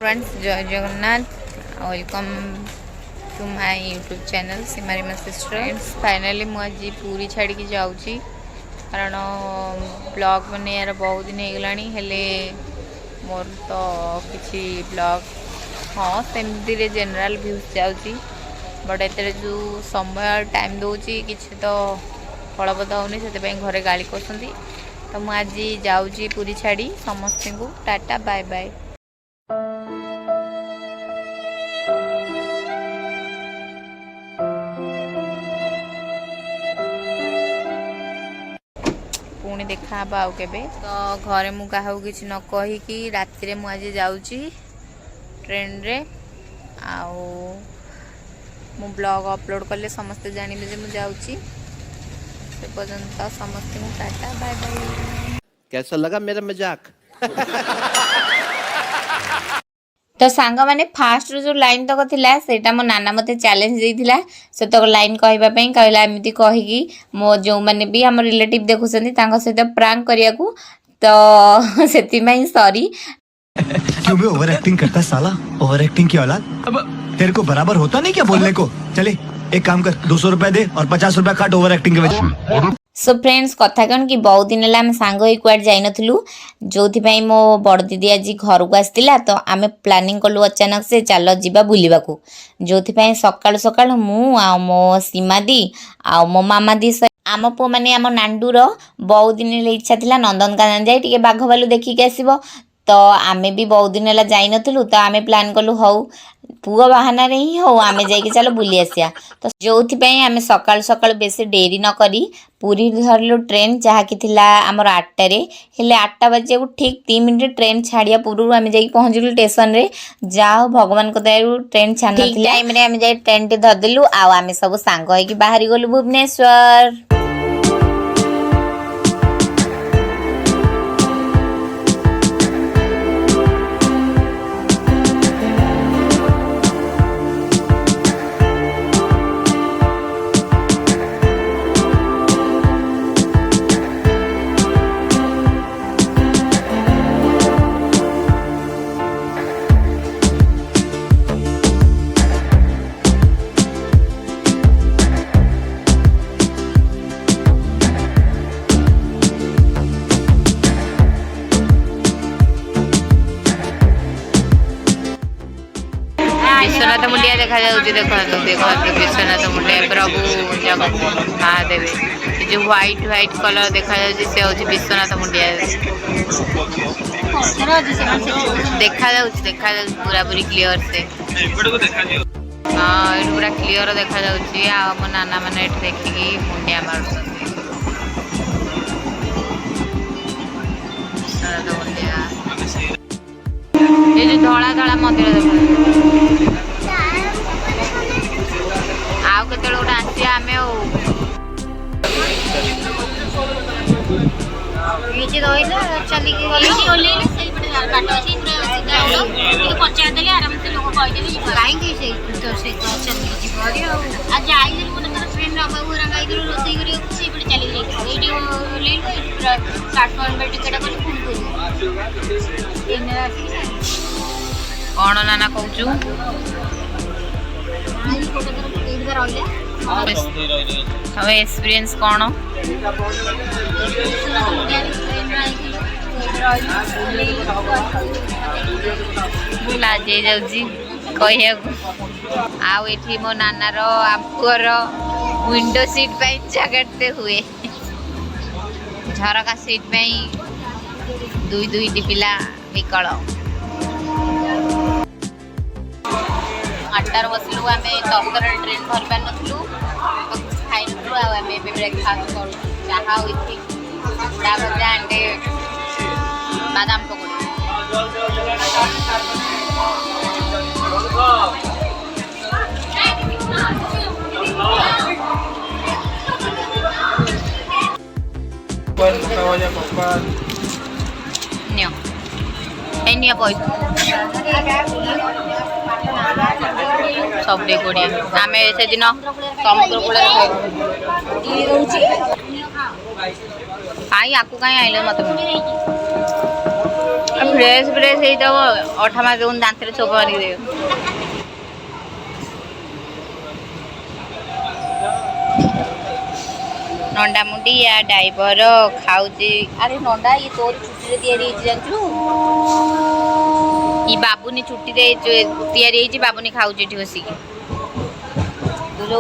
Friends जय Jagannath welcome to my YouTube channel simarimasisters। Finally मुझे पूरी छाड़ी की जाऊँगी कारण ब्लॉग मैंने यार बहुत दिन होगलानी हेले मोर तो किसी ब्लॉग हाँ सेमती जनरल व्यूज जाऊँगी बट एत जो समय टाइम दूची किसी तो फलबद होनी से घरे गाली कर तो मुझे जाऊँगी पूरी छाड़ी समस्त को टाटा बाय बाय। पुणी देखा आउ केबे तो घरे मु क्या किसी न कहीकि राति मुझे जाऊँगी ट्रेन रे आउ मु ब्लॉग अपलोड कले समस्ते जानवे जे मुझे जाऊँगी से पर्यंत समस्त को टाटा बाय बाय। कैसा लगा मेरा मजाक? तो सांग मैंने फास्ट जो लाइन तक थिला सेटा मो नाना मते चैलेंज देइथिला से तक लाइन कहबा पई कहला एमिति कहिकी मो जो माने भी हमर रिलेटिव देखुसंती तांको सहित प्रैंक करिया को तो सेति मई सॉरी। क्यों भी ओवर एक्टिंग करता है साला, ओवर एक्टिंग की औलाद। अब तेरे को बराबर होता नहीं क्या बोलने को? चले एक काम कर 200 रुपए दे और 50 रुपए काट ओवर एक्टिंग के वजह। सो फ्रेंड्स कथा कौन कि बहुत दिन है सांग ही कुआड जाइनथलु जो मो बड़ दीदी आज घर को आसला तो आम प्लानिंग कलु अचानक से चल जीवा बुलवा को जो सकाल सकाल मु आ मो सीमा दी आ मो मामा दी आम पु माने आम नांडूर बहुत दिन इच्छा थिला नंदनकानन जाई टिके बाघ भालू देखिक आसब तो आमे भी बहुत दिन है जाइनथलु तो आमे प्लान कलु हौ पुआ बाहाना रे ही हौ आमे जाइके चलो बुली आसिया तो जो आमे सकाल सकाल बेसी डेरी न करी पुरी धरलु ट्रेन जहाँ की थिला आमर 8 हेले 8 बजे ठीक 3 मिनट ट्रेन छाड़िया पूर्व आमे जाइके पहुँचलु स्टेशन रे जाओ भगवान को दयारु ट्रेन छाड़ टाइम रे आमे जाई ट्रेन टे धरदेलु आ आमे सब सांग होइकी बाहरी गलु भुवनेश्वर। विश्वनाथ मुंडिया देखा जाउची देखो विश्वनाथ मुंडिया प्रभु जगन्नाथ महादेव जो व्हाइट व्हाइट कलर देखा जाउची से होची विश्वनाथ मुंडिया देखा जाउची पूरा पूरी क्लियर से हाँ ये पूरा क्लियर देखा जाउची आ मो नाना माने एठ देखिकी मुंडिया मारुछंती विश्वनाथ मुंडिया ये जो धड़ा धड़ा मंदिर देखा आउ केते गोटे आसिया आमे नीचे रहिला चली के गले ओलेले सेई पटे काट अछि पूरा सीधा आलो ये पचा देले आराम से लोग कहि देले काई के से तो से चली जी बड़ी आज आई दिन मन कर फ्रेंड रा बाबू रा गाई दिलो रोसई करी सेई पटे चली गई वीडियो ले लो प्लेटफॉर्म पे टिकट कर फोन करी इन कौन नाना कहूचु हम एक्सपीरियंस कौन लाज जाऊँगी कह आउ मो नानार आपुअर विंडो सीट जगते हुए झरका सीट दुई दुईटी पिला विकल 8 बसलु आम 10 ट्रेन धरी पार नथलु तो खाई नथलु आम ब्रेकफास्ट करूँ चाहा विथ चूड़ा भजा एंड बादाम पकौड़ी सब देखोड़ी आम से दिन समुद्र कूल कहीं आकु कहीं आइल मत फ्रेश फ्रेश अठा मार दे दांत चोप मारिक दे नंडा मुंडी या डाइवर खाऊची अरे नंडा ये तोर छुट्टी रे जानू ये बाबुनी छुट्टी रे तैयारी बाबुनी खाऊची एठी बसिकी तू जो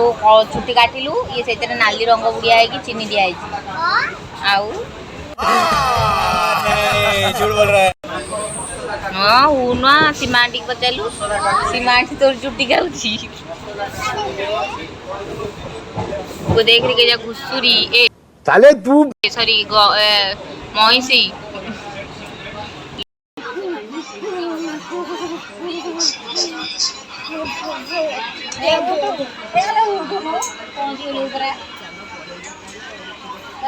छुट्टी काटिलु ये से नाली रंग बुड़िया है चीनी दिया आउ झूठ बोल रहा है हाँ हूँ ना सीमा आंटी पचारू सीमा आंटी तोर छुट्टी खाऊची को देख रही के घुसुरी ए साले तू सॉरी महिषी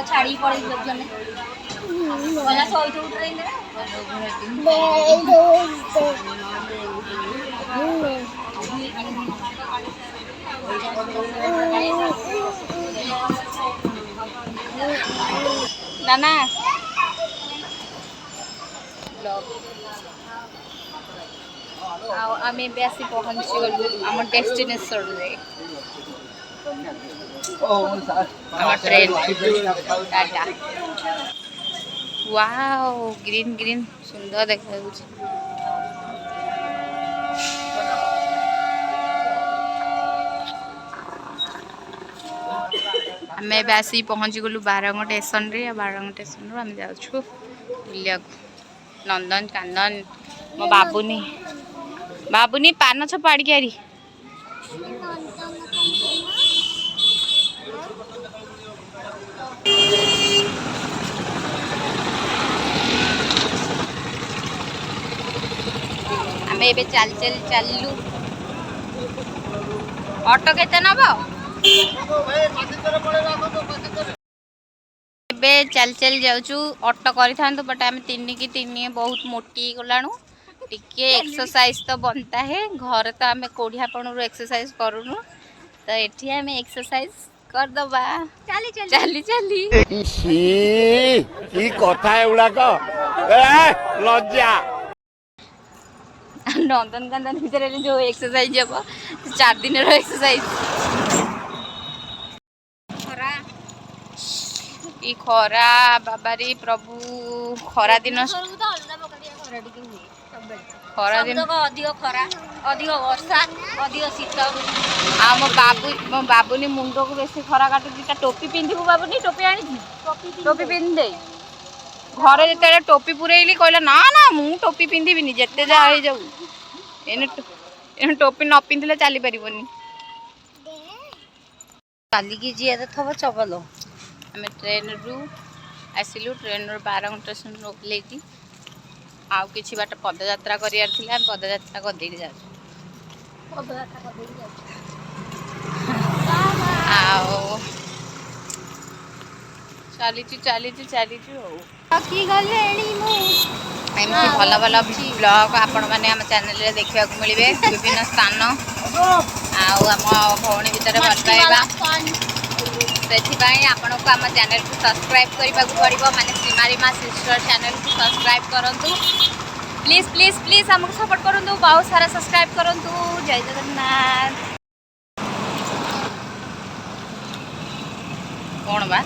छाड़ी पड़ी नाना आम आसी पहुँची गलु आम डेस्टिनेशन रे train Tata wow green green सुंदर देखा आम आसी पहुँची गलु बारंग स्टेशन रे बारंग स्टेशन रू आम जाऊँ बुलिया नंदन कांदन मो बाबुनी बाबुनी पान छपाड़ी क्यारी आम ए चल चल चलू ऑटो केते नब चल चल जाऊँ ऑटो कर बट आम तीन की तीन बहुत मोटी गलाणु टिके एक्सरसाइज तो बनता है घर तो आम कोढ़ियापणु एक्सरसाइज करूनु तो एठी आम एक्सरसाइज करदबा चली चली चली कथा लज्जा नंदनकानन भीतर जो एक्सरसाइज हम 4 दिन एक्सरसाइज ई खरा बाबारी प्रभु खरा दिन खरा दिन अधिक खरा अधिक वर्षा अधिक शीत आ मो बाबुनी मुंड को बेसी खरा काटुची टोपी पिंधु बाबुनी टोपी आनी टोपी पिंधे घर जिते टोपी पुरेली कहला ना ना मु टोपी पिंधिबिनी जिते जा हो जाऊ एने टोपी न पिंधले चली पारिबनी चलिकी जी थब चबल आम ट्रेन रु आसिलु ट्रेन रू बारंग स्टेशन रोकले आउ किछि बाट पदयात्रा करियार थिला पदयात्रा कर देई जा आउ चली एमती भल भल ब्लॉग आपण मैंने आम चैनल रे देखा मिले विभिन्न स्थान आम भौणी भितर भल पाइबा से आपण को आम चैनल को सब्सक्राइब करने को पड़ो माने सिमारिमासिस्टर चैनल को सब्सक्राइब करूँ प्लीज प्लीज प्लीज आमको सपोर्ट करूँ बहुत सारा सब्सक्राइब करूँ जय जगन्नाथ कौन बा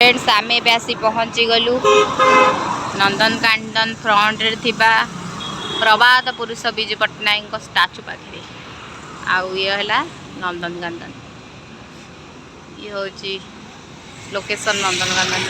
फ्रेंड्स आम आसी पहुँची गलु नंदनकानन फ्रंट रे थिबा प्रभात पुरुष विजु पट्टनायक स्टाचू पाखे आउ ये है नंदनकानन ये हूँ लोकेशन नंदनकानन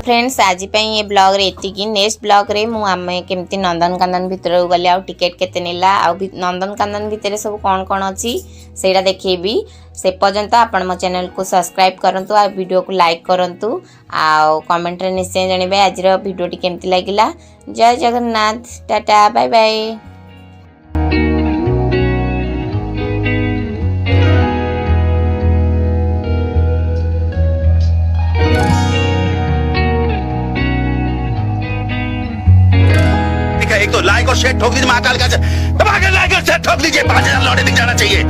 फ्रेंड्स आज ये ब्लॉग रे एतिकी नेक्स्ट ब्लॉग रे मु आमे केमती नंदनकानन भितर गले आ टिकेट केते नेला आ नंदनकानन भितर सब कौन कौन अच्छी सेटा देखेबी से पर्यंत आपण मो चैनल को सब्सक्राइब करंतु आ वीडियो को लाइक करंतु आ कमेंट रे निश्चय जणिबे आज रो वीडियो टी केमती लागिला। जय जगन्नाथ, टाटा, बाय बाय। एक तो लाइक और शेयर ठोक दीजिए, महाकाल का दबा के लाइक और शेयर ठोक दीजिए, 5,000 लौटे दिख जाना चाहिए।